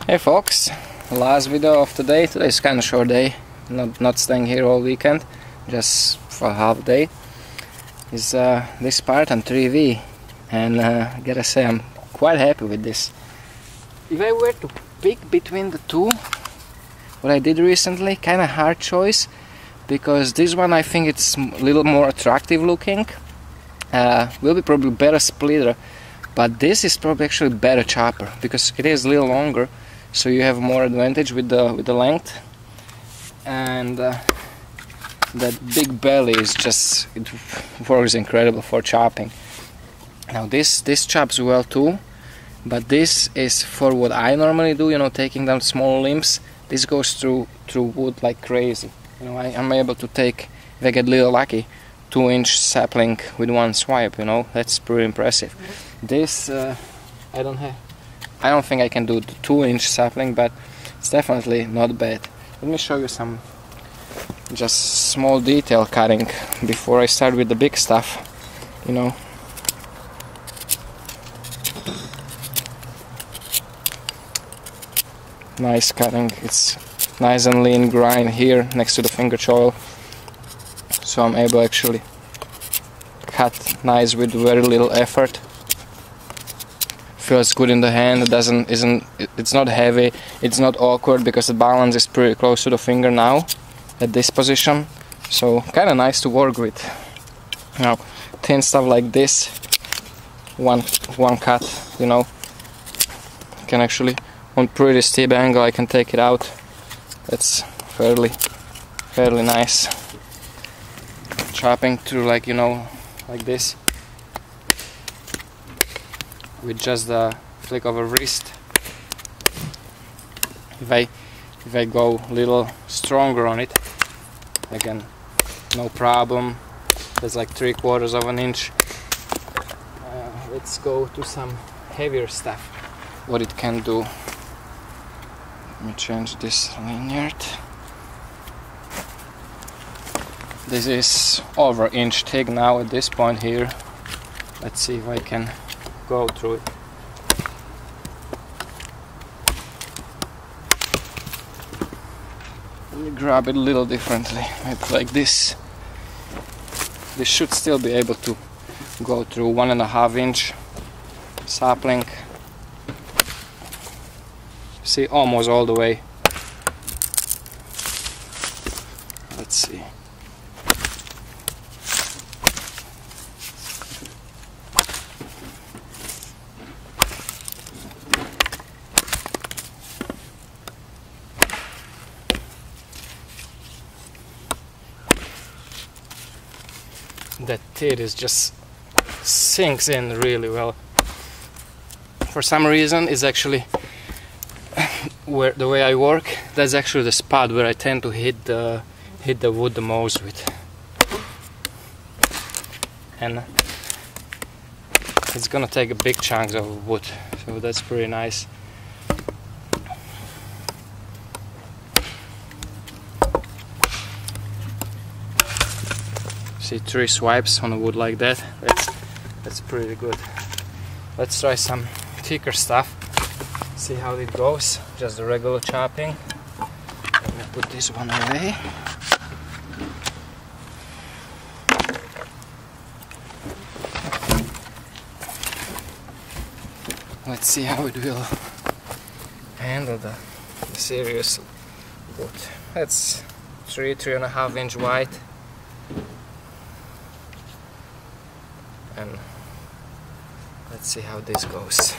Hey folks, last video of the day. Today's kind of short day, not staying here all weekend, just for a half day. Is this Spartan 3V, and gotta say I'm quite happy with this. If I were to pick between the two, what I did recently, kind of hard choice, because this one I think it's a little more attractive looking, will be probably better splitter, but this is probably actually better chopper because it is a little longer. So you have more advantage with the length, and that big belly is just, it works incredible for chopping. Now this chops well too, but this is for what I normally do, you know, taking down small limbs. This goes through wood like crazy. You know, I'm able to take, if I get a little lucky, 2-inch sapling with one swipe. You know, that's pretty impressive. This I don't think I can do the 2-inch sapling, but it's definitely not bad. Let me show you some just small detail cutting before I start with the big stuff, you know. Nice cutting, it's nice and lean grind here next to the finger choil, so I'm able to actually cut nice with very little effort. Feels good in the hand. It's not heavy, it's not awkward because the balance is pretty close to the finger now at this position, so kind of nice to work with. Now thin stuff like this, one cut, you know, can actually on pretty steep angle I can take it out. That's fairly nice. Chopping through, like, you know, like this, with just the flick of a wrist. If I go a little stronger on it, again, no problem. That's like 3/4 of an inch. Let's go to some heavier stuff, what it can do. Let me change this lanyard. This is over an inch thick now at this point here. Let's see if I can go through it. Let me grab it a little differently, maybe like this. This should still be able to go through 1.5-inch sapling. See, almost all the way. Let's see. That teeth is just sinks in really well. For some reason, it's actually where the way I work. That's actually the spot where I tend to hit the wood the most with, and it's gonna take a big chunks of wood. So that's pretty nice. See, 3 swipes on a wood like that. That's pretty good. Let's try some thicker stuff. See how it goes. Just the regular chopping. Let me put this one away. Let's see how it will handle the serious wood. That's 3.5 inch wide. And let's see how this goes.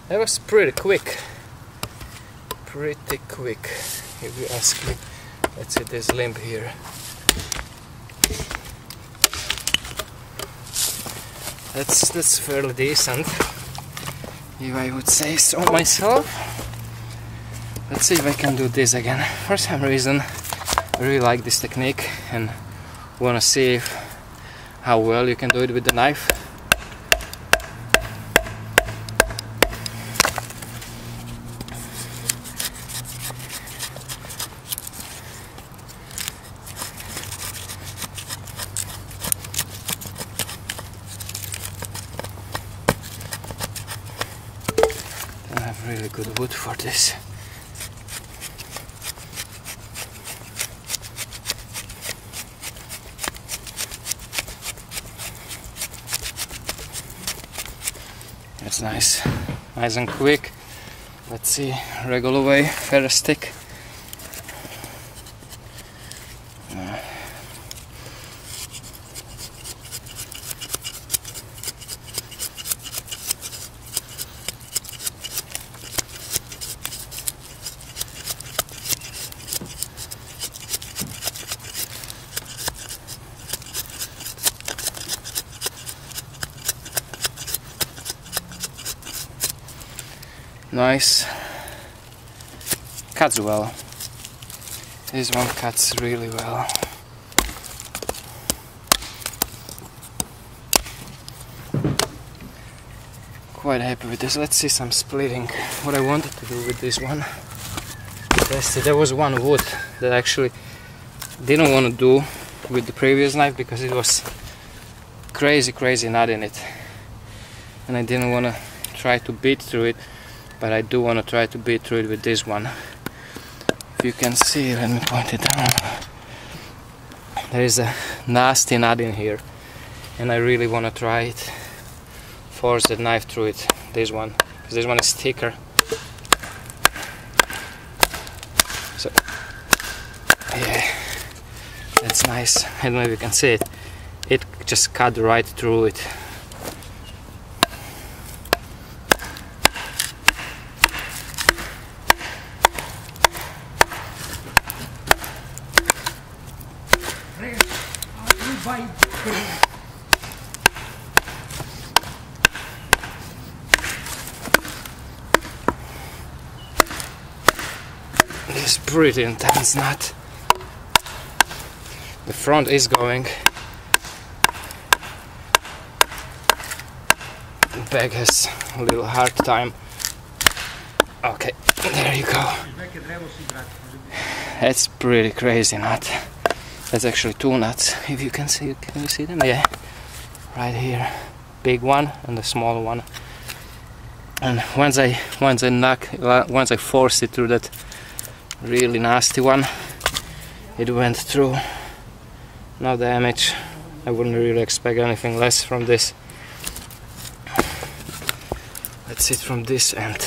That was pretty quick, if you ask me. Let's see this limb here. That's fairly decent. if I would say so myself. Let's see if I can do this again. For some reason I really like this technique and want to see how well you can do it with the knife. I have really good wood for this. It's nice and quick. Let's see, regular way, ferro stick. Nice. Cuts well. This one cuts really well. Quite happy with this. Let's see some splitting. What I wanted to do with this one. There was one wood that I actually didn't want to do with the previous knife because it was crazy knot in it. And I didn't want to try to beat through it. But I do want to try to beat through it with this one. If you can see, let me point it down. There is a nasty knot in here, and I really want to try it. Force the knife through it. This one, because this one is thicker. So, yeah, that's nice. I don't know if you can see it. It just cut right through it. This is pretty intense knot. The front is going. The back has a little hard time. Okay, there you go. That's pretty crazy knot. That's actually two knots. If you can see, can you see them? Yeah, right here, big one and the small one. And once I forced it through that really nasty one, it went through. No damage. I wouldn't really expect anything less from this. Let's see it from this end.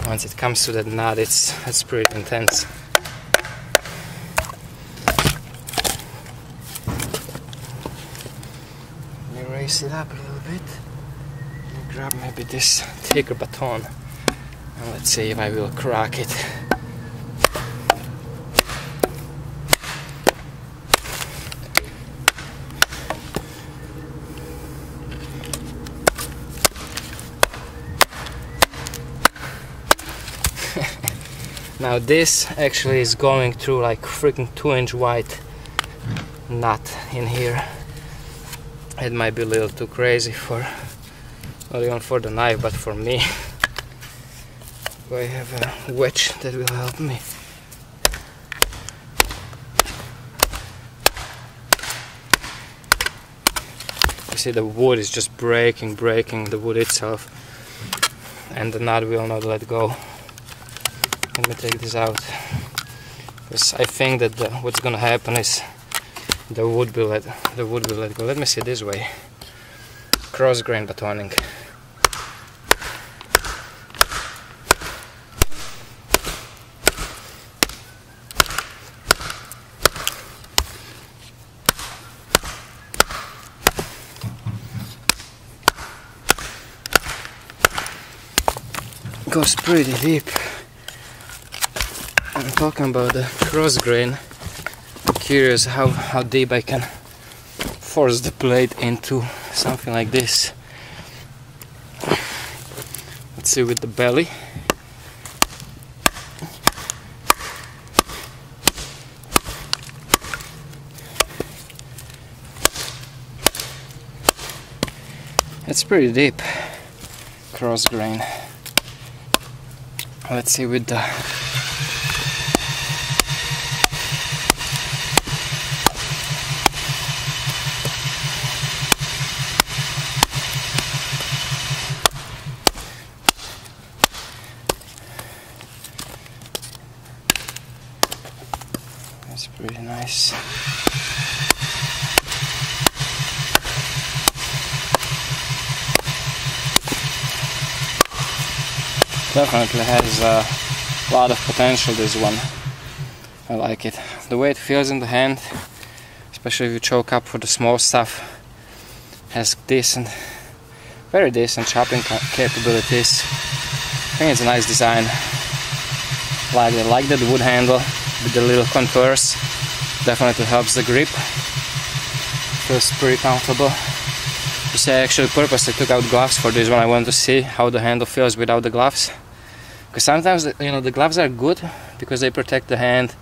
Once it comes to that knot, it's pretty intense. Let me raise it up a little bit. Let me grab maybe this thicker baton, and let's see if I will crack it. Now this actually is going through like freaking 2-inch wide knot in here. It might be a little too crazy for, not even for the knife, but for me. I have a wedge that will help me. You see the wood is just breaking the wood itself, and the knot will not let go. Let me take this out, because I think that what's gonna happen is the wood will let go. Let me see this way. Cross grain batoning. goes pretty deep. I'm talking about the cross grain. I'm curious how deep I can force the blade into something like this. Let's see with the belly. It's pretty deep, cross grain. Let's see with the that's pretty nice. Definitely has a lot of potential, this one. I like it. The way it feels in the hand, especially if you choke up for the small stuff, has decent, very decent chopping capabilities. I think it's a nice design. Like that wood handle with the little contours. Definitely helps the grip. Feels pretty comfortable. You see, I actually purposely took out gloves for this one. I want to see how the handle feels without the gloves. Because sometimes, the gloves are good because they protect the hand.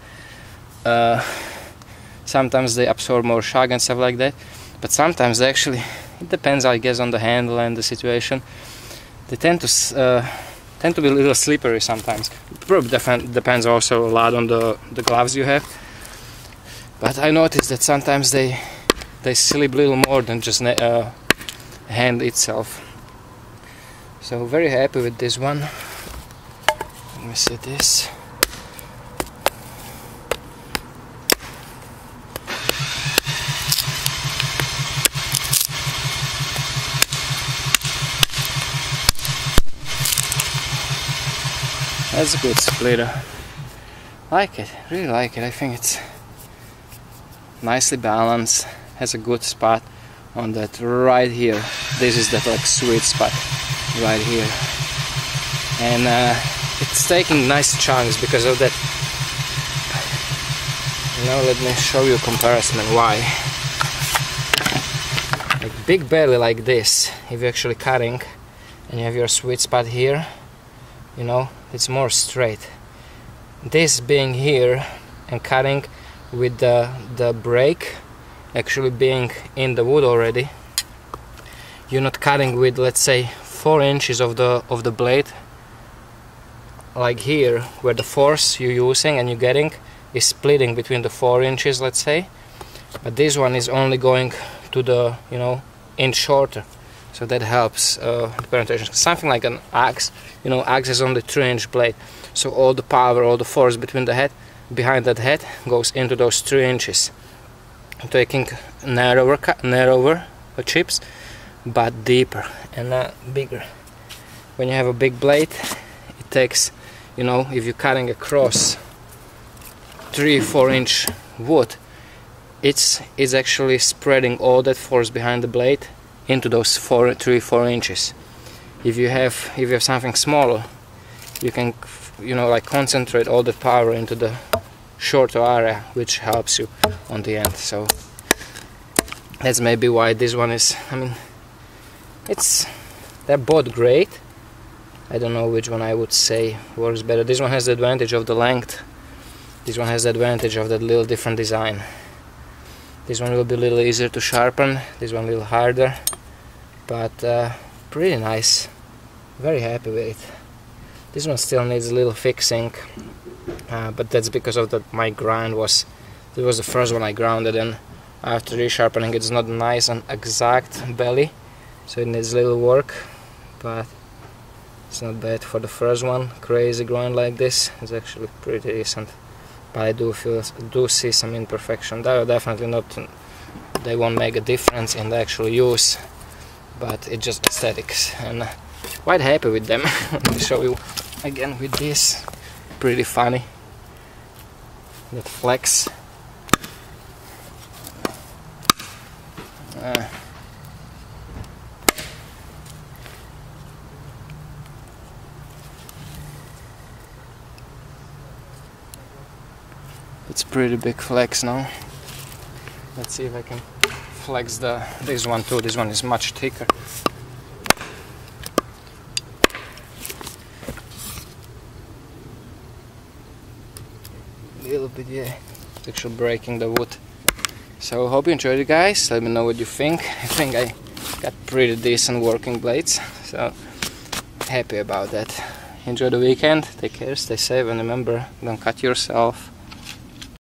Sometimes they absorb more shock and stuff like that. But sometimes they actually, it depends, I guess, on the handle and the situation. They tend to be a little slippery sometimes. Probably depends also a lot on the gloves you have. But I noticed that sometimes they slip a little more than just hand itself. So very happy with this one. Let me see this. That's a good splitter. Like it, really like it. I think it's nicely balanced. Has a good spot on that right here. This is that like sweet spot right here, and it's taking nice chunks because of that. Let me show you a comparison and why. Like big belly like this, if you're actually cutting and you have your sweet spot here, it's more straight. This being here and cutting with the break actually being in the wood already, you're not cutting with, let's say, 4 inches of the blade, like here, where the force you're using and you're getting is splitting between the 4 inches, let's say, but this one is only going to the inch shorter, so that helps the penetration. Something like an axe, axe is only 3-inch blade, so all the power, all the force behind that head goes into those 3 inches. Taking narrower chips, but deeper and bigger. When you have a big blade, it takes, if you're cutting across 3-4 inch wood, it's actually spreading all that force behind the blade into those 3-4 inches. If you have something smaller, you can concentrate all the power into the shorter area, which helps you on the end. So that's maybe why this one is, they're both great. I don't know which one I would say works better. This one has the advantage of the length. This one has the advantage of that little different design. This one will be a little easier to sharpen, this one a little harder, but pretty nice. Very happy with it. This one still needs a little fixing, but that's because of that my grind was the first one I grounded, and after resharpening it's not nice and exact belly, so it needs a little work, but it's not bad for the first one. Crazy grind like this is actually pretty decent, but I do see some imperfection. They are definitely not, they won't make a difference in the actual use, but it's just aesthetics, and quite happy with them. Let me show you again with this. Pretty funny, that flex. It's pretty big flex now. Let's see if I can flex this one too. This one is much thicker. A little bit, yeah. It's actually breaking the wood. So hope you enjoyed it, guys. Let me know what you think. I think I got pretty decent working blades, so happy about that. Enjoy the weekend, take care, stay safe, and remember, don't cut yourself.